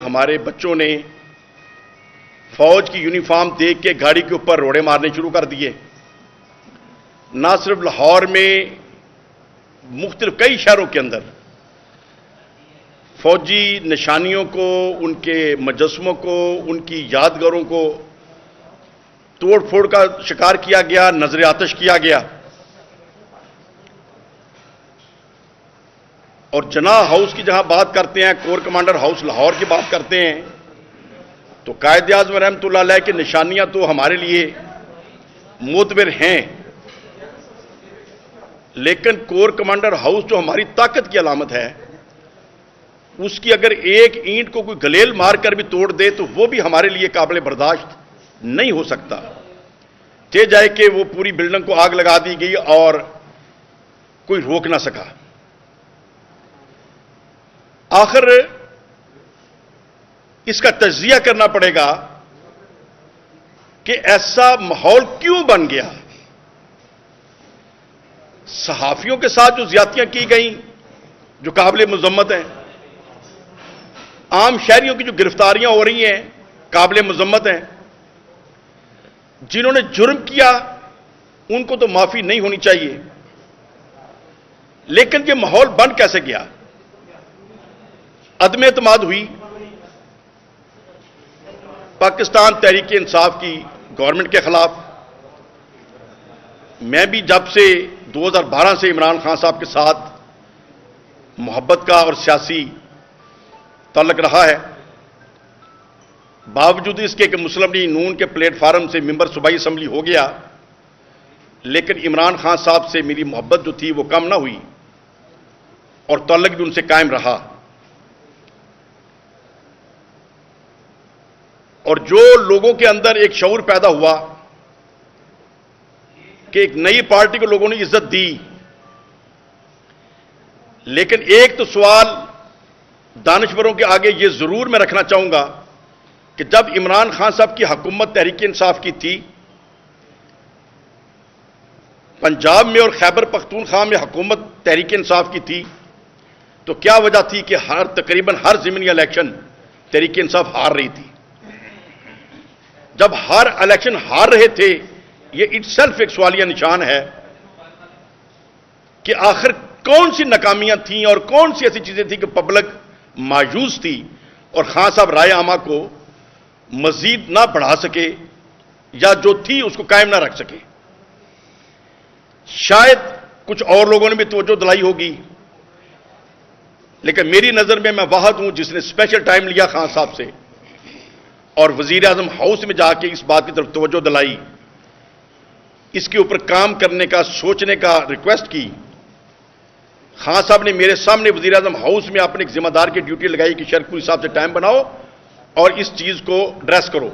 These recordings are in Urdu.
ہمارے بچوں نے فوج کی یونیفارم دیکھ کے گاڑی کے اوپر روڑے مارنے شروع کر دیے. نہ صرف لاہور میں، مختلف کئی شہروں کے اندر فوجی نشانیوں کو، ان کے مجسموں کو، ان کی یادگاروں کو توڑ پھوڑ کا شکار کیا گیا، نظر آتش کیا گیا. اور جناح ہاؤس کی جہاں بات کرتے ہیں، کور کمانڈر ہاؤس لاہور کی بات کرتے ہیں، تو قائد اعظم رحمۃ اللہ علیہ کی نشانیاں تو ہمارے لیے معتبر ہیں، لیکن کور کمانڈر ہاؤس جو ہماری طاقت کی علامت ہے، اس کی اگر ایک اینٹ کو کوئی گلیل مار کر بھی توڑ دے تو وہ بھی ہمارے لیے قابل برداشت نہیں ہو سکتا. کہ جائے کہ وہ پوری بلڈنگ کو آگ لگا دی گئی اور کوئی روک نہ سکا. آخر اس کا تجزیہ کرنا پڑے گا کہ ایسا ماحول کیوں بن گیا. صحافیوں کے ساتھ جو زیادتیاں کی گئیں جو قابل مذمت ہیں، عام شہریوں کی جو گرفتاریاں ہو رہی ہیں قابل مذمت ہیں، جنہوں نے جرم کیا ان کو تو معافی نہیں ہونی چاہیے. لیکن یہ ماحول بن کیسے گیا؟ عدم اعتماد ہوئی پاکستان تحریک انصاف کی گورنمنٹ کے خلاف. میں بھی جب سے 2012 سے عمران خان صاحب کے ساتھ محبت کا اور سیاسی تعلق رہا ہے، باوجود اس کے کہ مسلم لیگ نون کے پلیٹ فارم سے ممبر صوبائی اسمبلی ہو گیا، لیکن عمران خان صاحب سے میری محبت جو تھی وہ کم نہ ہوئی اور تعلق بھی ان سے قائم رہا. اور جو لوگوں کے اندر ایک شعور پیدا ہوا کہ ایک نئی پارٹی کو لوگوں نے عزت دی، لیکن ایک تو سوال دانشوروں کے آگے یہ ضرور میں رکھنا چاہوں گا کہ جب عمران خان صاحب کی حکومت تحریک انصاف کی تھی، پنجاب میں اور خیبر پختونخوا میں حکومت تحریک انصاف کی تھی، تو کیا وجہ تھی کہ تقریباً ہر ضمنی الیکشن تحریک انصاف ہار رہی تھی؟ جب ہر الیکشن ہار رہے تھے، یہ اٹ سیلف ایک سوالیہ نشان ہے کہ آخر کون سی ناکامیاں تھیں اور کون سی ایسی چیزیں تھیں کہ پبلک مایوس تھی اور خان صاحب رائے عامہ کو مزید نہ بڑھا سکے یا جو تھی اس کو قائم نہ رکھ سکے. شاید کچھ اور لوگوں نے بھی توجہ دلائی ہوگی، لیکن میری نظر میں واحد ہوں جس نے اسپیشل ٹائم لیا خان صاحب سے اور وزیر اعظم ہاؤس میں جا کے اس بات کی طرف توجہ دلائی، اس کے اوپر کام کرنے کا، سوچنے کا ریکویسٹ کی. خان صاحب نے میرے سامنے وزیر اعظم ہاؤس میں اپنے ایک ذمہ دار کی ڈیوٹی لگائی کہ شرکپوری صاحب سے ٹائم بناؤ اور اس چیز کو ڈریس کرو.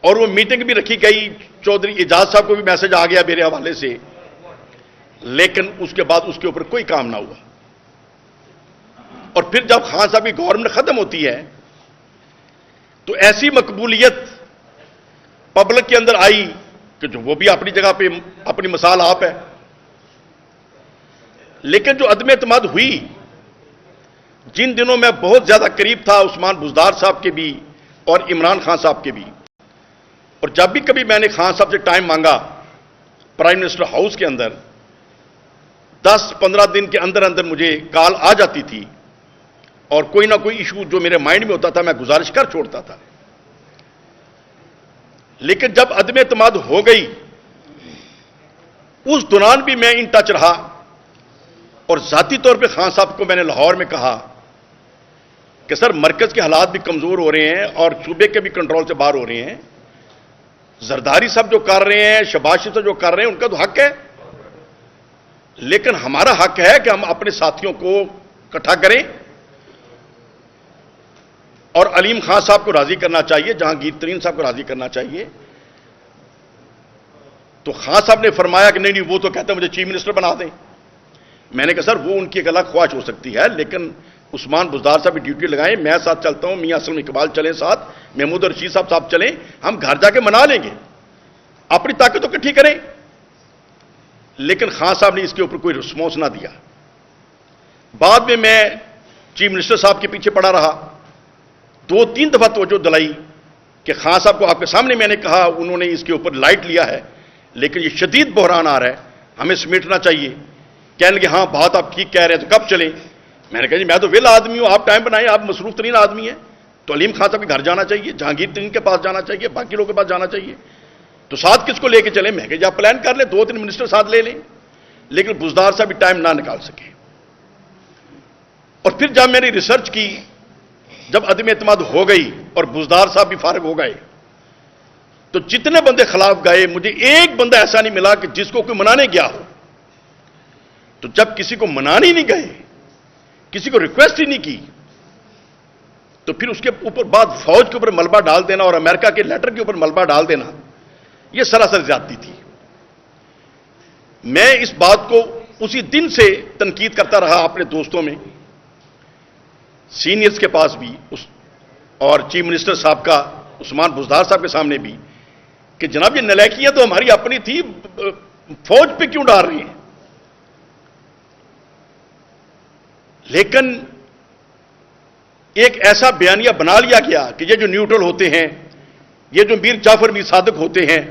اور وہ میٹنگ بھی رکھی گئی، چودھری اعجاز صاحب کو بھی میسج آ گیا میرے حوالے سے، لیکن اس کے بعد اس کے اوپر کوئی کام نہ ہوا. اور پھر جب خان صاحب کی گورنمنٹ ختم ہوتی ہے تو ایسی مقبولیت پبلک کے اندر آئی کہ جو وہ بھی اپنی جگہ پہ اپنی مثال آپ ہے. لیکن جو عدم اعتماد ہوئی، جن دنوں میں بہت زیادہ قریب تھا عثمان بزدار صاحب کے بھی اور عمران خان صاحب کے بھی، اور جب بھی کبھی میں نے خان صاحب سے ٹائم مانگا پرائم منسٹر ہاؤس کے اندر، 10-15 دن کے اندر اندر مجھے کال آ جاتی تھی اور کوئی نہ کوئی ایشو جو میرے مائنڈ میں ہوتا تھا میں گزارش کر چھوڑتا تھا. لیکن جب عدم اعتماد ہو گئی، اس دوران بھی میں ان ٹچ رہا اور ذاتی طور پہ خان صاحب کو میں نے لاہور میں کہا کہ سر مرکز کے حالات بھی کمزور ہو رہے ہیں اور صوبے کے بھی کنٹرول سے باہر ہو رہے ہیں. زرداری صاحب جو کر رہے ہیں، شہباز شریف صاحب جو کر رہے ہیں، ان کا تو حق ہے، لیکن ہمارا حق ہے کہ ہم اپنے ساتھیوں کو اکٹھا کریں اور علیم خان صاحب کو راضی کرنا چاہیے، جہانگیر ترین صاحب کو راضی کرنا چاہیے. تو خان صاحب نے فرمایا کہ نہیں وہ تو کہتے ہیں مجھے چیف منسٹر بنا دیں. میں نے کہا سر وہ ان کی ایک الگ خواہش ہو سکتی ہے، لیکن عثمان بزدار صاحب ڈیوٹی لگائیں، میں ساتھ چلتا ہوں، میاں اسلم اقبال چلیں ساتھ، محمود رشید صاحب چلیں، ہم گھر جا کے منا لیں گے، اپنی طاقت تو اکٹھی کریں. لیکن خان صاحب نے اس کے اوپر کوئی رسپانس نہ دیا. بعد میں چیف منسٹر صاحب کے پیچھے پڑا رہا, 2-3 دفعہ توجہ دلائی کہ خان صاحب کو آپ کے سامنے میں نے کہا, انہوں نے اس کے اوپر لائٹ لیا ہے, لیکن یہ شدید بحران آ رہا ہے, ہمیں سمیٹنا چاہیے. کہنے لگے ہاں بات آپ ٹھیک کہہ رہے ہیں, تو کب چلیں؟ میں نے کہا جی میں تو ویلا آدمی ہوں, آپ ٹائم بنائیں, آپ مصروف ترین آدمی ہیں. تو علیم خان صاحب کے گھر جانا چاہیے, جہانگیر ترین کے پاس جانا چاہیے, باقی لوگوں کے پاس جانا چاہیے. تو ساتھ کس کو لے کے چلیں؟ میں کہ جی آپ پلان کر لیں, 2-3 منسٹر ساتھ لے لیں. لیکن بزدار صاحب بھی ٹائم نہ نکال سکے. اور پھر جب میں نے ریسرچ کی, جب عدم اعتماد ہو گئی اور بزدار صاحب بھی فارغ ہو گئے, تو جتنے بندے خلاف گئے, مجھے ایک بندہ ایسا نہیں ملا کہ جس کو کوئی منانے گیا ہو. تو جب کسی کو منانے نہیں گئے, کسی کو ریکویسٹ ہی نہیں کی, تو پھر اس کے اوپر بعد فوج کے اوپر ملبہ ڈال دینا اور امریکہ کے لیٹر کے اوپر ملبہ ڈال دینا, یہ سراسر زیادتی تھی. میں اس بات کو اسی دن سے تنقید کرتا رہا اپنے دوستوں میں, سینئرز کے پاس بھی, اور چیف منسٹر صاحب کا عثمان بزدار صاحب کے سامنے بھی, کہ جناب یہ نلائکیاں تو ہماری اپنی تھی, فوج پہ کیوں ڈال رہی ہیں؟ لیکن ایک ایسا بیانیہ بنا لیا گیا کہ یہ جو نیوٹرل ہوتے ہیں, یہ جو میر جعفر میر صادق ہوتے ہیں,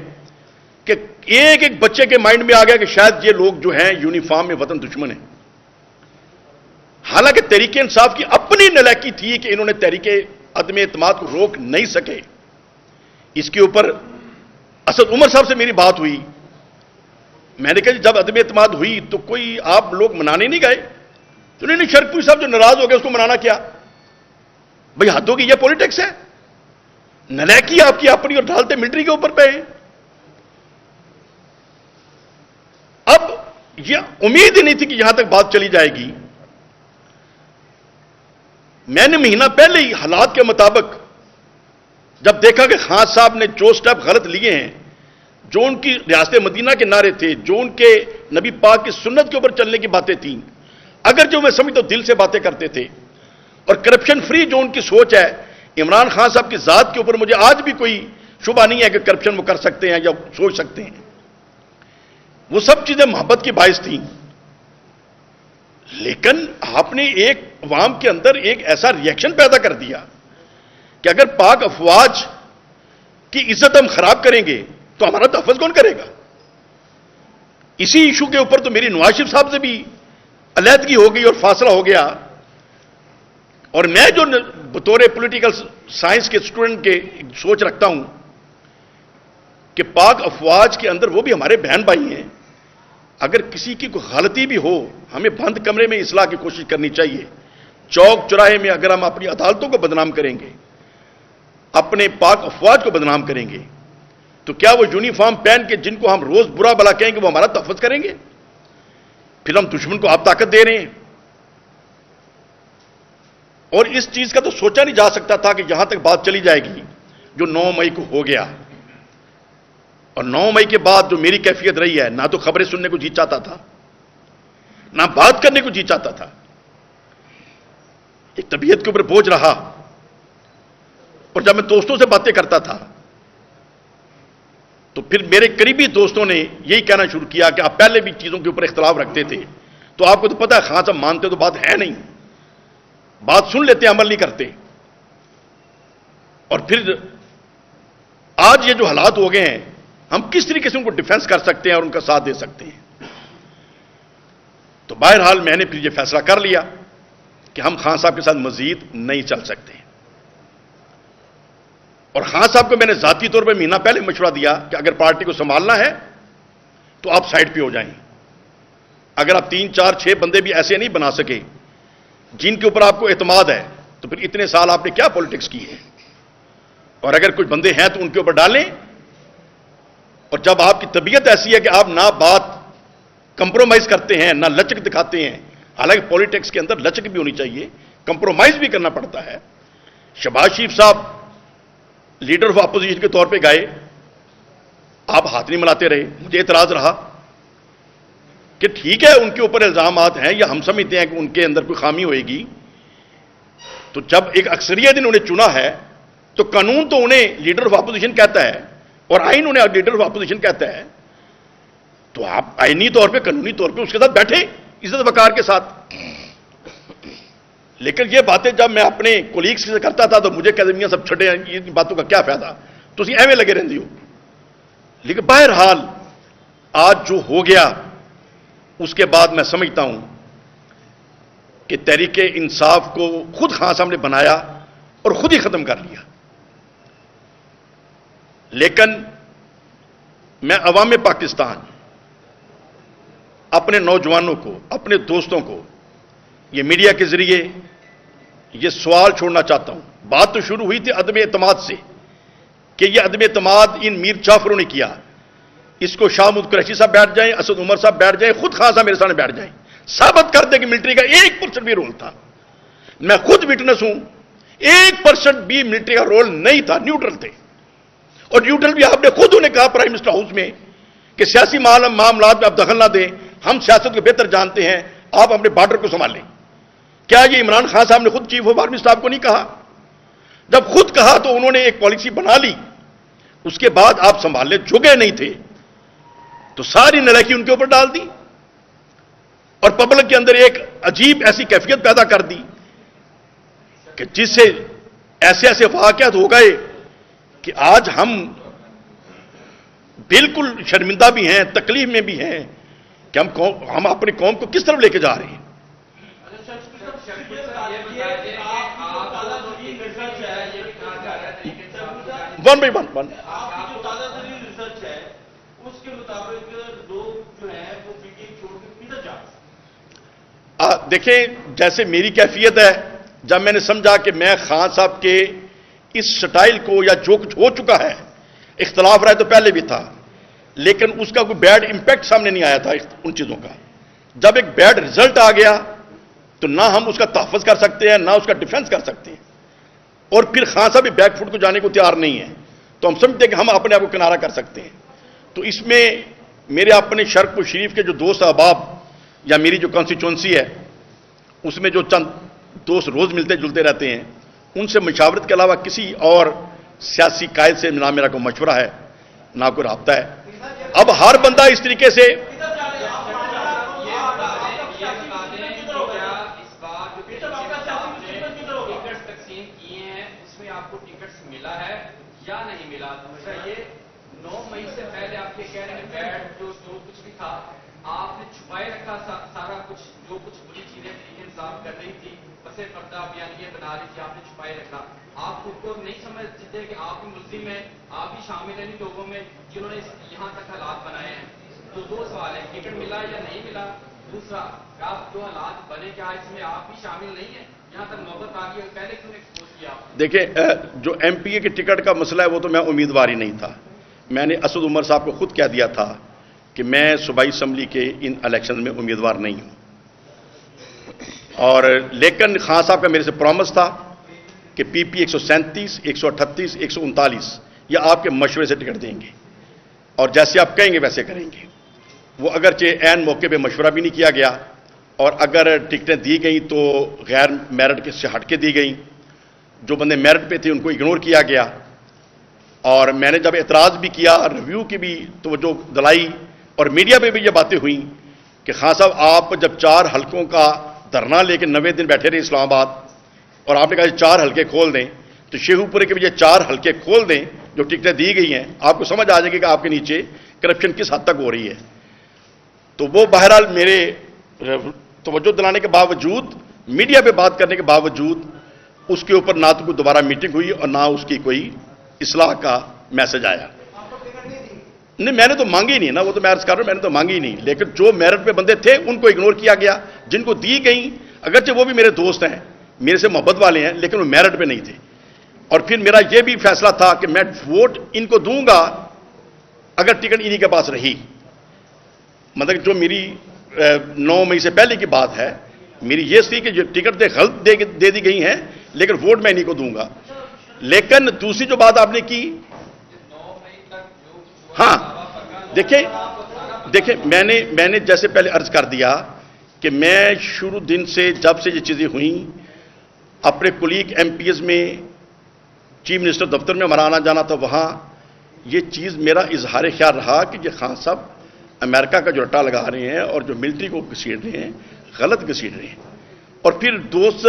کہ ایک ایک بچے کے مائنڈ میں آ گیا کہ شاید یہ لوگ جو ہیں یونیفارم میں وطن دشمن ہیں. حالانکہ تحریک انصاف کی اپنی نلائکی تھی کہ انہوں نے تحریک عدم اعتماد کو روک نہیں سکے. اس کے اوپر اسد عمر صاحب سے میری بات ہوئی, میں نے کہا جب عدم اعتماد ہوئی تو کوئی آپ لوگ منانے نہیں گئے؟ تو نہیں, شرک صاحب جو ناراض ہو گئے اس کو منانا کیا؟ بھئی حد ہوگی, یہ پولیٹکس ہے. نلائکی آپ کی اپنی اور ڈھالتے ملٹری کے اوپر پہ ہیں. اب یہ امید ہی نہیں تھی کہ یہاں تک بات چلی جائے گی. میں نے مہینہ پہلے ہی حالات کے مطابق جب دیکھا کہ خان صاحب نے جو سٹیپ غلط لیے ہیں, جو ان کی ریاست مدینہ کے نعرے تھے, جو ان کے نبی پاک کی سنت کے اوپر چلنے کی باتیں تھیں, اگر جو میں سمجھتا ہوں دل سے باتیں کرتے تھے, اور کرپشن فری جو ان کی سوچ ہے, عمران خان صاحب کی ذات کے اوپر مجھے آج بھی کوئی شبہ نہیں ہے کہ کرپشن وہ کر سکتے ہیں یا سوچ سکتے ہیں. وہ سب چیزیں محبت کی باعث تھیں. لیکن آپ نے ایک عوام کے اندر ایک ایسا ری ایکشن پیدا کر دیا کہ اگر پاک افواج کی عزت ہم خراب کریں گے تو ہمارا تحفظ کون کرے گا؟ اسی ایشو کے اوپر تو میری نواز شریف صاحب سے بھی علیحدگی ہو گئی اور فاصلہ ہو گیا. اور میں جو بطور پولیٹیکل سائنس کے اسٹوڈنٹ کے سوچ رکھتا ہوں کہ پاک افواج کے اندر وہ بھی ہمارے بہن بھائی ہیں, اگر کسی کی کوئی غلطی بھی ہو, ہمیں بند کمرے میں اصلاح کی کوشش کرنی چاہیے. چوک چوراہے میں اگر ہم اپنی عدالتوں کو بدنام کریں گے, اپنے پاک افواج کو بدنام کریں گے, تو کیا وہ یونیفارم پہن کے جن کو ہم روز برا بلا کہیں گے وہ ہمارا تحفظ کریں گے؟ پھر ہم دشمن کو آپ طاقت دے رہے ہیں. اور اس چیز کا تو سوچا نہیں جا سکتا تھا کہ یہاں تک بات چلی جائے گی جو 9 مئی کو ہو گیا. اور 9 مئی کے بعد جو میری کیفیت رہی ہے, نہ تو خبریں سننے کو جی چاہتا تھا, نہ بات کرنے کو جی چاہتا تھا. ایک طبیعت کے اوپر بوجھ رہا. اور جب میں دوستوں سے باتیں کرتا تھا تو پھر میرے قریبی دوستوں نے یہی کہنا شروع کیا کہ آپ پہلے بھی چیزوں کے اوپر اختلاف رکھتے تھے, تو آپ کو تو پتا ہے خان صاحب مانتے تو بات ہے نہیں, بات سن لیتے عمل نہیں کرتے. اور پھر آج یہ جو حالات ہو گئے ہیں, ہم کس طریقے سے ان کو ڈیفینس کر سکتے ہیں اور ان کا ساتھ دے سکتے ہیں. تو بہرحال میں نے پھر یہ فیصلہ کر لیا کہ ہم خان صاحب کے ساتھ مزید نہیں چل سکتے. اور خان صاحب کو میں نے ذاتی طور پر مہینہ پہلے مشورہ دیا کہ اگر پارٹی کو سنبھالنا ہے تو آپ سائڈ پہ ہو جائیں. اگر آپ 3 4 6 بندے بھی ایسے نہیں بنا سکے جن کے اوپر آپ کو اعتماد ہے, تو پھر اتنے سال آپ نے کیا پولیٹکس کی ہے؟ اور اگر کچھ بندے ہیں تو ان کے اوپر ڈالیں. اور جب آپ کی طبیعت ایسی ہے کہ آپ نہ بات کمپرومائز کرتے ہیں, نہ لچک دکھاتے ہیں, حالانکہ پولیٹکس کے اندر لچک بھی ہونی چاہیے, کمپرومائز بھی کرنا پڑتا ہے. شہباز شریف صاحب لیڈر آف اپوزیشن کے طور پہ گئے, آپ ہاتھ نہیں ملاتے رہے. مجھے اعتراض رہا کہ ٹھیک ہے ان کے اوپر الزامات ہیں, یا ہم سمجھتے ہیں کہ ان کے اندر کوئی خامی ہوئے گی, تو جب ایک اکثریت انہوں نے چنا ہے تو قانون تو انہیں لیڈر آف اپوزیشن کہتا ہے اور آئین انہیں لیڈر آف اپوزیشن کہتا ہے, تو آپ آئینی طور پہ قانونی طور پہ اس کے ساتھ بیٹھے عزت وقار کے ساتھ. لیکن یہ باتیں جب میں اپنے کولیگس سے کرتا تھا تو مجھے کہتے میاں سب چھٹے ہیں، ان باتوں کا کیا فائدہ، تو اسی ایویں لگے رہندی ہو. لیکن بہرحال آج جو ہو گیا اس کے بعد میں سمجھتا ہوں کہ تحریک انصاف کو خود خان صاحب نے بنایا اور خود ہی ختم کر لیا. لیکن میں عوام پاکستان، اپنے نوجوانوں کو، اپنے دوستوں کو یہ میڈیا کے ذریعے یہ سوال چھوڑنا چاہتا ہوں. بات تو شروع ہوئی تھی عدم اعتماد سے کہ یہ عدم اعتماد ان میر جعفروں نے کیا. اس کو شاہ محمود قریشی صاحب بیٹھ جائیں، اسد عمر صاحب بیٹھ جائیں، خود خان صاحب میرے سامنے بیٹھ جائیں، ثابت کر دیں کہ ملٹری کا 1% بھی رول تھا. میں خود وٹنس ہوں، 1% بھی ملٹری کا رول نہیں تھا، نیوٹرل تھے. اور نیوٹرل بھی آپ نے خود انہیں کہا پرائم منسٹر ہاؤس میں کہ سیاسی معاملات میں آپ دخل نہ دیں، ہم سیاست کو بہتر جانتے ہیں، آپ اپنے بارڈر کو سنبھالیں. کیا یہ عمران خان صاحب نے خود چیف آف آرمی اسٹاف کو نہیں کہا؟ جب خود کہا تو انہوں نے ایک پالیسی بنا لی، اس کے بعد آپ سنبھالنے جھکے نہیں تھے تو ساری نلاکی ان کے اوپر ڈال دی اور پبلک کے اندر ایک عجیب ایسی کیفیت پیدا کر دی کہ جس سے ایسے ایسے واقعات ہو گئے کہ آج ہم بالکل شرمندہ بھی ہیں، تکلیف میں بھی ہیں کہ ہم اپنی قوم کو کس طرف لے کے جا رہے ہیں. ون بائی ون دیکھیں، جیسے میری کیفیت ہے، جب میں نے سمجھا کہ میں خان صاحب کے اس سٹائل کو یا جو کچھ ہو چکا ہے، اختلاف رائے تو پہلے بھی تھا لیکن اس کا کوئی بیڈ امپیکٹ سامنے نہیں آیا تھا ان چیزوں کا. جب ایک بیڈ رزلٹ آ گیا تو نہ ہم اس کا تحفظ کر سکتے ہیں نہ اس کا ڈیفنس کر سکتے ہیں. اور پھر خان صاحب بھی بیک فوٹ کو جانے کو تیار نہیں ہے تو ہم سمجھتے ہیں کہ ہم اپنے آپ کو کنارہ کر سکتے ہیں. تو اس میں میرے اپنے شرق شریف کے جو دوست احباب یا میری جو کانسٹیچوئنسی ہے اس میں جو چند دوست روز ملتے جلتے رہتے ہیں، ان سے مشاورت کے علاوہ کسی اور سیاسی قائد سے نہ میرا کوئی مشورہ ہے نہ کوئی رابطہ ہے. اب ہر بندہ اس طریقے سے یا نہیں ملا. یہ 9 مئی سے پہلے آپ یہ کہہ رہے ہیں بیٹ جو کچھ بھی تھا آپ نے چھپائے رکھا، سارا کچھ جو کچھ بری چیزیں انتظام کر رہی تھی، پس پردہ بیان یہ بنا رہی تھی، آپ نے چھپائے رکھا. آپ خود کو نہیں سمجھتے کہ آپ بھی ملزم ہیں، آپ بھی شامل ہیں ان لوگوں میں جنہوں نے یہاں تک حالات بنائے ہیں. تو 2 سوال ہیں، ٹکٹ ملا یا نہیں ملا. دوسرا، آپ جو حالات بنے کیا اس میں آپ بھی شامل نہیں ہیں؟ یہاں تک نوبت آ گئی اور پہلے کیوں نے ایکسپوز کیا؟ دیکھیں، جو ایم پی اے کے ٹکٹ کا مسئلہ ہے وہ تو میں امیدوار ہی نہیں تھا. میں نے اسد عمر صاحب کو خود کہہ دیا تھا کہ میں صوبائی اسمبلی کے ان الیکشن میں امیدوار نہیں ہوں. اور لیکن خان صاحب کا میرے سے پرومس تھا کہ پی پی 137 138 139 یہ آپ کے مشورے سے ٹکٹ دیں گے اور جیسے آپ کہیں گے ویسے کریں گے. وہ اگرچہ عین موقع پہ مشورہ بھی نہیں کیا گیا اور اگر ٹکٹیں دی گئیں تو غیر میرٹ سے ہٹ کے دی گئیں. جو بندے میرٹ پہ تھے ان کو اگنور کیا گیا. اور میں نے جب اعتراض بھی کیا، ریویو کی بھی توجہ دلائی اور میڈیا پہ بھی یہ باتیں ہوئیں کہ خان صاحب آپ جب 4 حلقوں کا دھرنا لے کے 90 دن بیٹھے رہے اسلام آباد اور آپ نے کہا 4 حلقے کھول دیں تو شیخو پورے کے بھی یہ 4 حلقے کھول دیں جو ٹکٹیں دی گئی ہیں، آپ کو سمجھ آ جائے گی کہ آپ کے نیچے کرپشن کس حد تک ہو رہی ہے. تو وہ بہرحال میرے توجہ دلانے کے باوجود، میڈیا پہ بات کرنے کے باوجود اس کے اوپر نہ تو کوئی دوبارہ میٹنگ ہوئی اور نہ اس کی کوئی اصلاح کا میسج آیا. نہیں، میں نے تو مانگی نہیں نا، وہ تو میں عرض کر رہا ہوں میں نے تو مانگی نہیں. لیکن جو میرٹ پہ بندے تھے ان کو اگنور کیا گیا، جن کو دی گئیں اگرچہ وہ بھی میرے دوست ہیں، میرے سے محبت والے ہیں، لیکن وہ میرٹ پہ نہیں تھے. اور پھر میرا یہ بھی فیصلہ تھا کہ میں ووٹ ان کو دوں گا اگر ٹکٹ انہی کے پاس رہی. مطلب جو میری 9 مئی سے پہلے کی بات ہے، میری یہ تھی کہ جو ٹکٹ غلط دے دی گئی ہیں لیکن ووٹ میں انہی کو دوں گا. لیکن دوسری جو بات آپ نے کی، ہاں دیکھیں میں نے جیسے پہلے عرض کر دیا کہ میں شروع دن سے جب سے یہ چیزیں ہوئیں اپنے کولیگ ایم پی ایز میں چیف منسٹر دفتر میں ہمارا آنا جانا تھا، وہاں یہ چیز میرا اظہار خیال رہا کہ یہ خان صاحب امریکہ کا جو رٹا لگا رہے ہیں اور جو ملٹری کو گھسیٹ رہے ہیں غلط گھسیٹ رہے ہیں. اور پھر دوست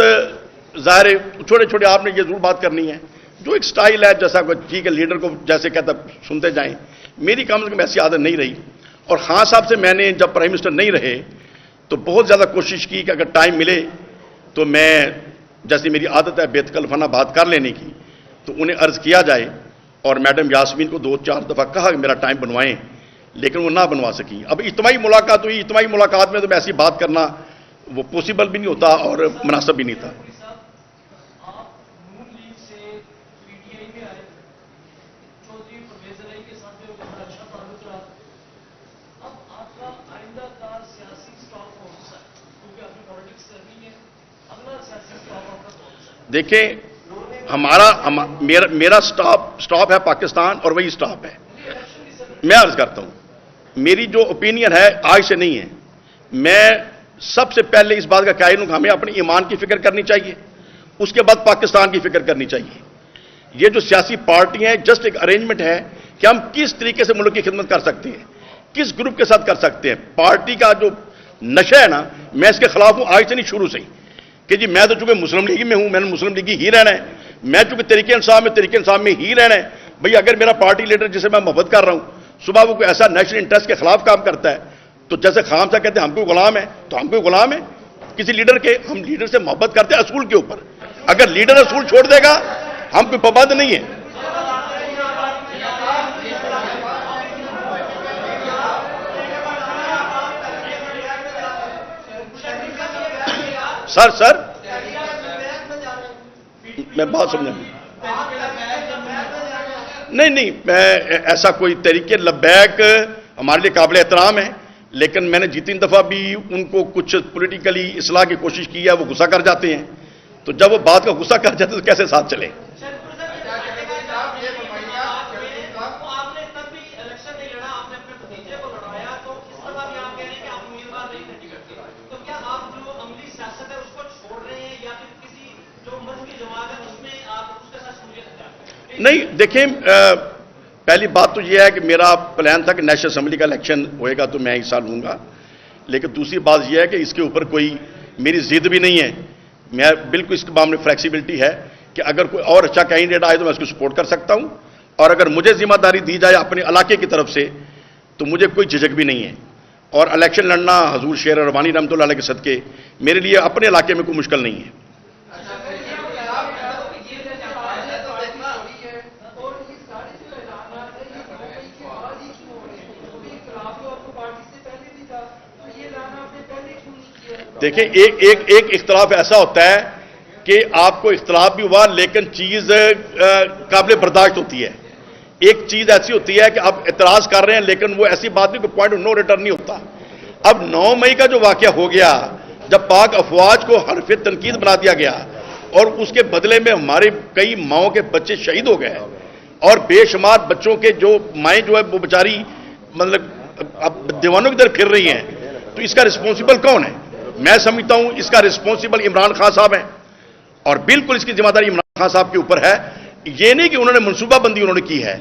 ظاہر چھوٹے چھوٹے آپ نے یہ ضرور بات کرنی ہے، جو ایک سٹائل ہے جیسا ٹھیک ہے لیڈر کو جیسے کہتا سنتے جائیں، میری کم از کم ایسی عادت نہیں رہی. اور خان صاحب سے میں نے جب پرائم منسٹر نہیں رہے تو بہت زیادہ کوشش کی کہ اگر ٹائم ملے تو میں جیسی میری عادت ہے بیت کلفانہ بات کر لینے کی تو انہیں عرض کیا جائے، اور میڈم یاسمین کو 2-4 دفعہ کہا کہ میرا ٹائم بنوائیں لیکن وہ نہ بنوا سکی. اب اجتماعی ملاقات ہوئی، اجتماعی ملاقات میں تو ایسی بات کرنا وہ پاسبل بھی نہیں ہوتا اور مناسب بھی نہیں تھا. دیکھیں میرا سٹاپ ہے پاکستان اور وہی سٹاپ ہے. میں عرض کرتا ہوں میری جو اوپینین ہے آج سے نہیں ہے. میں سب سے پہلے اس بات کا قائل ہوں کہ ہمیں اپنے ایمان کی فکر کرنی چاہیے، اس کے بعد پاکستان کی فکر کرنی چاہیے. یہ جو سیاسی پارٹیاں ہیں جسٹ ایک ارینجمنٹ ہے کہ ہم کس طریقے سے ملک کی خدمت کر سکتے ہیں، کس گروپ کے ساتھ کر سکتے ہیں. پارٹی کا جو نشہ ہے نا، میں اس کے خلاف ہوں آج سے نہیں، شروع سے ہی، کہ جی میں تو چونکہ مسلم لیگ میں ہوں، میں نے مسلم لیگ ہی رہنا ہے. میں چونکہ تحریک انصاف میں ہی رہنا ہے. بھئی اگر میرا پارٹی لیڈر جسے میں محبت کر رہا ہوں صبح وہ کوئی ایسا نیشنل انٹرسٹ کے خلاف کام کرتا ہے تو جیسے خام صاحب کہتے ہیں ہم کوئی غلام ہیں، تو ہم کوئی غلام ہیں کسی لیڈر کے؟ ہم لیڈر سے محبت کرتے ہیں اصول کے اوپر. اگر لیڈر اصول چھوڑ دے گا ہم کوئی پابند نہیں ہیں. سر میں بات سمجھا نہیں، میں ایسا کوئی طریقے لبیک ہمارے لیے قابل احترام ہے، لیکن میں نے جتنی دفعہ بھی ان کو کچھ پولیٹیکلی اصلاح کی کوشش کی ہے وہ غصہ کر جاتے ہیں، تو جب وہ بات کا غصہ کر جاتے ہیں تو کیسے ساتھ چلیں؟ نہیں دیکھیں، پہلی بات تو یہ ہے کہ میرا پلان تھا کہ نیشنل اسمبلی کا الیکشن ہوئے گا تو میں حصہ لوں گا، لیکن دوسری بات یہ ہے کہ اس کے اوپر کوئی میری ضد بھی نہیں ہے. میں بالکل اس کے معاملے میں فلیکسیبلٹی ہے کہ اگر کوئی اور اچھا کینڈیڈیٹ آئے تو میں اس کو سپورٹ کر سکتا ہوں، اور اگر مجھے ذمہ داری دی جائے اپنے علاقے کی طرف سے تو مجھے کوئی جھجک بھی نہیں ہے. اور الیکشن لڑنا حضور شیر ربانی رحمۃ اللہ علیہ کے صدقے میرے لیے اپنے علاقے میں کوئی مشکل نہیں ہے. دیکھیں ایک اختلاف ایسا ہوتا ہے کہ آپ کو اختلاف بھی ہوا لیکن چیز قابل برداشت ہوتی ہے. ایک چیز ایسی ہوتی ہے کہ آپ اعتراض کر رہے ہیں لیکن وہ ایسی بات نہیں کہ پوائنٹ آف نو ریٹرن نہیں ہوتا. اب 9 مئی کا جو واقعہ ہو گیا جب پاک افواج کو حرف تنقید بنا دیا گیا اور اس کے بدلے میں ہمارے کئی ماؤں کے بچے شہید ہو گئے اور بے شمار بچوں کے جو مائیں جو ہے وہ بیچاری مطلب اب دیوانوں کی طرف پھر رہی ہیں، تو اس کا رسپانسبل کون ہے؟ میں سمجھتا ہوں اس کا رسپانسبل عمران خان صاحب ہیں، اور بالکل اس کی ذمہ داری عمران خان صاحب کے اوپر ہے. یہ نہیں کہ انہوں نے منصوبہ بندی انہوں نے کی ہے،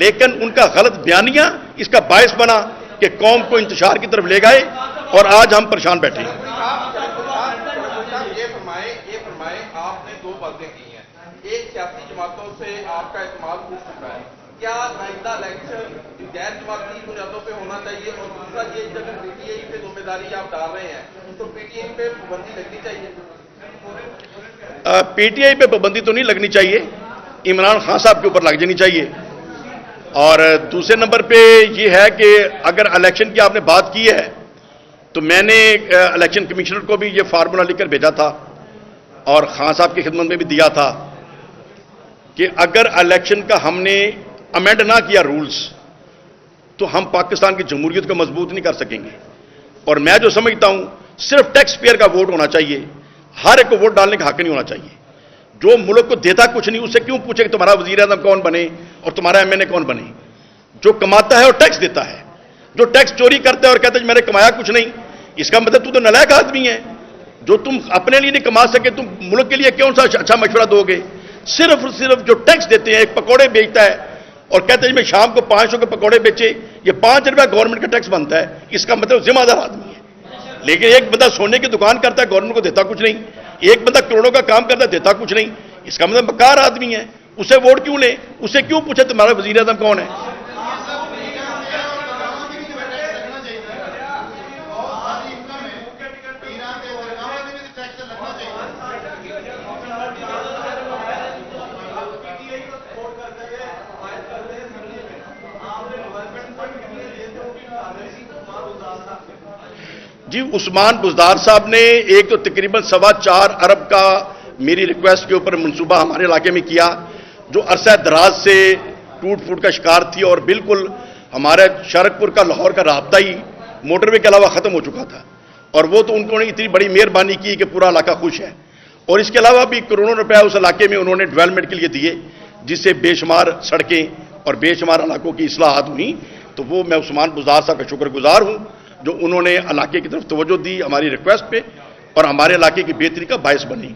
لیکن ان کا غلط بیانیہ اس کا باعث بنا کہ قوم کو انتشار کی طرف لے گئے اور آج ہم پریشان بیٹھے ہیں. یہ فرمائے آپ نے 2 باتیں کی ہیں. ایک سیاسی جماعتوں سے آپ کا اعتماد ٹوٹ چکا ہے، کیا آئندہ الیکشن غیر جماعتی بنیادوں پہ ہونا چاہیے؟ اور دوسرا یہ جب پی ٹی آئی پہ ذمہ داری آپ ڈال رہے ہیں تو پی ٹی آئی پہ پابندی لگنی چاہیے؟ پی ٹی آئی پہ پابندی تو نہیں لگنی چاہیے، عمران خان صاحب کے اوپر لگ جانی چاہیے. اور دوسرے نمبر پہ یہ ہے کہ اگر الیکشن کی آپ نے بات کی ہے تو میں نے الیکشن کمشنر کو بھی یہ فارمولا لکھ کر بھیجا تھا اور خان صاحب کی خدمت میں بھی دیا تھا کہ اگر الیکشن کا ہم نے امینڈ نہ کیا رولز تو ہم پاکستان کی جمہوریت کو مضبوط نہیں کر سکیں گے. اور میں جو سمجھتا ہوں صرف ٹیکس پیئر کا ووٹ ہونا چاہیے، ہر ایک کو ووٹ ڈالنے کا حق نہیں ہونا چاہیے. جو ملک کو دیتا کچھ نہیں اس سے کیوں پوچھے کہ تمہارا وزیر اعظم کون بنے اور تمہارا ایم این اے کون بنے؟ جو کماتا ہے اور ٹیکس دیتا ہے، جو ٹیکس چوری کرتا ہے اور کہتا ہے میں نے کمایا کچھ نہیں، اس کا مطلب تو نالائق آدمی ہے. جو تم اپنے لیے نہیں کما سکے تم ملک کے لیے کون سا اچھا مشورہ دو گے؟ صرف جو ٹیکس دیتے ہیں، ایک پکوڑے بیچتا ہے اور کہتے ہیں میں شام کو 500 کے پکوڑے بیچے، یہ 5 روپیہ گورنمنٹ کا ٹیکس بنتا ہے، اس کا مطلب ذمہ دار آدمی ہے. لیکن ایک بندہ سونے کی دکان کرتا ہے گورنمنٹ کو دیتا کچھ نہیں. ایک بندہ کروڑوں کا کام کرتا دیتا کچھ نہیں، اس کا مطلب مکار آدمی ہے، اسے ووٹ کیوں لیں؟ اسے کیوں پوچھے تمہارا وزیر اعظم کون ہے؟ جی عثمان بزدار صاحب نے ایک تو تقریباً 4.25 ارب کا میری ریکویسٹ کے اوپر منصوبہ ہمارے علاقے میں کیا، جو عرصہ دراز سے ٹوٹ پھوٹ کا شکار تھی اور بالکل ہمارے شارکپور کا لاہور کا رابطہ ہی موٹر وے کے علاوہ ختم ہو چکا تھا، اور وہ تو ان کو نے اتنی بڑی مہربانی کی کہ پورا علاقہ خوش ہے، اور اس کے علاوہ بھی کروڑوں روپے اس علاقے میں انہوں نے ڈیولپمنٹ کے لیے دیے، جس سے بے شمار سڑکیں اور بے شمار علاقوں کی اصلاحات ہوئی۔ تو وہ میں عثمان بزدار صاحب کا شکر گزار ہوں جو انہوں نے علاقے کی طرف توجہ دی ہماری ریکویسٹ پہ، اور ہمارے علاقے کی بہتری کا باعث بنی۔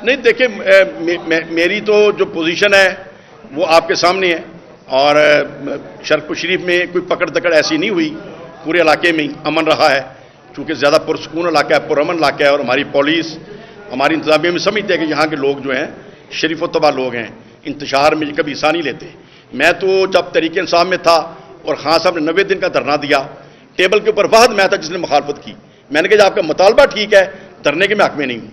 نہیں دیکھیں، میری تو جو پوزیشن ہے وہ آپ کے سامنے ہے، اور شرکپور شریف میں کوئی پکڑ دکڑ ایسی نہیں ہوئی، پورے علاقے میں امن رہا ہے، چونکہ زیادہ پرسکون علاقہ ہے، پرامن علاقہ ہے، اور ہماری پولیس ہماری انتظامیہ میں سمجھتے ہیں کہ یہاں کے لوگ جو ہیں شریف و طبع لوگ ہیں، انتشار میں کبھی حصہ نہیں لیتے۔ میں تو جب تحریک انصاف میں تھا اور خان صاحب نے 90 دن کا دھرنا دیا، ٹیبل کے اوپر واحد میں تھا جس نے مخالفت کی، میں نے کہا آپ کا مطالبہ ٹھیک ہے، دھرنے کے میں حق میں نہیں ہوں۔